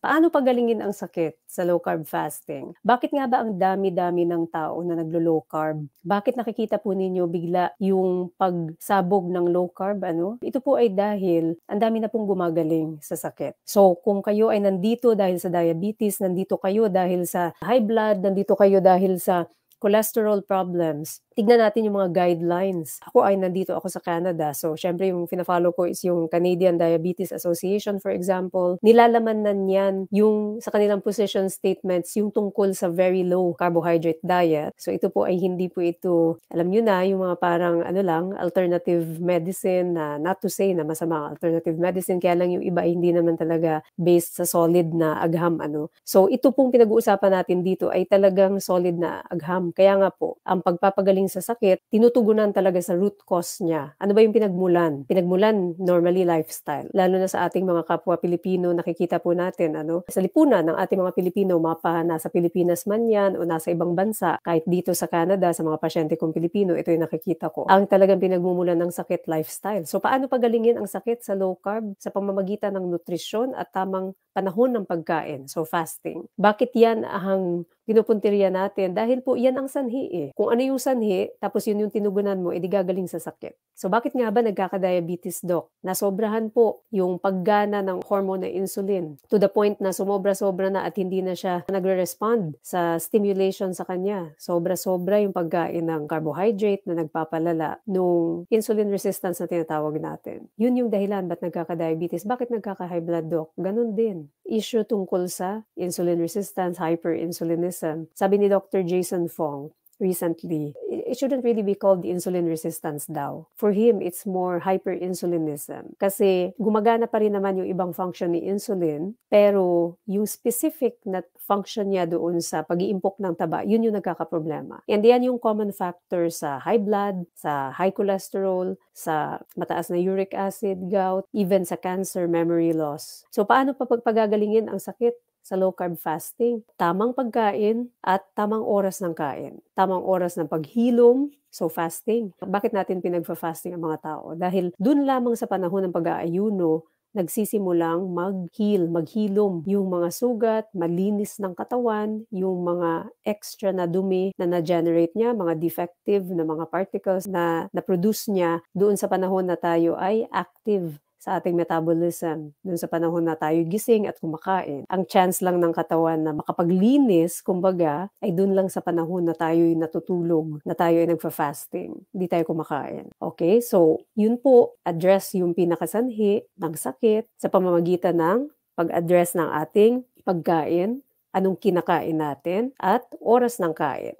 Paano pagalingin ang sakit sa low carb fasting? Bakit nga ba ang dami-dami ng tao na naglo-low carb? Bakit nakikita po ninyo bigla yung pagsabog ng low carb ano? Ito po ay dahil ang dami na pong gumagaling sa sakit. So kung kayo ay nandito dahil sa diabetes, nandito kayo dahil sa high blood, nandito kayo dahil sa cholesterol problems, tignan natin yung mga guidelines. Nandito ako sa Canada. So, syempre yung fina-follow ko is yung Canadian Diabetes Association, for example. Nilalaman na niyan yung sa kanilang position statements, yung tungkol sa very low carbohydrate diet. So, ito po ay hindi po ito, alam nyo na, yung mga parang alternative medicine na not to say na masama ang alternative medicine, kaya lang yung iba ay hindi naman talaga based sa solid na agham. So, ito pong pinag-uusapan natin dito ay talagang solid na agham. Kaya nga po, ang pagpapagaling sa sakit, tinutugunan talaga sa root cause niya. Ano ba yung pinagmulan? Pinagmulan, normally lifestyle. Lalo na sa ating mga kapwa Pilipino, nakikita po natin, sa lipunan ng ating mga Pilipino, nasa Pilipinas man yan o nasa ibang bansa, kahit dito sa Canada, sa mga pasyente kong Pilipino, ito yung nakikita ko. Ang talagang pinagmumulan ng sakit, lifestyle. So, paano pagalingin ang sakit sa low carb? Sa pamamagitan ng nutrisyon at tamang panahon ng pagkain. So, fasting. Bakit yan ang pinupuntirya natin? Dahil po yan ang sanhi eh. Kung ano yung sanhi, tapos yun yung tinugunan mo, edi gagaling sa sakit. So bakit nga ba nagkaka-diabetes, doc? Nasobrahan po yung paggana ng hormone na insulin to the point na sumobra-sobra na at hindi na siya nagre-respond sa stimulation sa kanya. Sobra-sobra yung pagkain ng carbohydrate na nagpapalala nung insulin resistance na tinatawag natin. Yun yung dahilan ba't nagkaka-diabetes. Bakit nagkaka-high blood, doc? Ganun din. Issue tungkol sa insulin resistance, hyperinsulinism. Sabi ni Dr. Jason Fong recently, it shouldn't really be called insulin resistance daw. For him, it's more hyperinsulinism. Kasi gumagana pa rin naman yung ibang function ni insulin, pero yung specific na function niya doon sa pag-iimpok ng taba, yun yung nagkakaproblema. And yan yung common factor sa high blood, sa high cholesterol, sa mataas na uric acid, gout, even sa cancer, memory loss. So paano pa pagpagagalingin ang sakit sa low carb fasting? Tamang pagkain at tamang oras ng kain. Tamang oras ng paghilom, so fasting. Bakit natin pinagfa-fasting ang mga tao? Dahil dun lamang sa panahon ng pag-aayuno, nagsisimulang maghilom yung mga sugat, malinis ng katawan, yung mga extra na dumi na na-generate niya, mga defective na mga particles na na-produce niya doon sa panahon na tayo ay active sa ating metabolism, dun sa panahon na tayo gising at kumakain. Ang chance lang ng katawan na makapaglinis, kumbaga, ay dun lang sa panahon na tayo'y natutulog, na tayo ay nagfa-fasting, hindi tayo kumakain. Okay, so yun po, address yung pinakasanhi ng sakit sa pamamagitan ng pag-address ng ating pagkain, anong kinakain natin, at oras ng kain.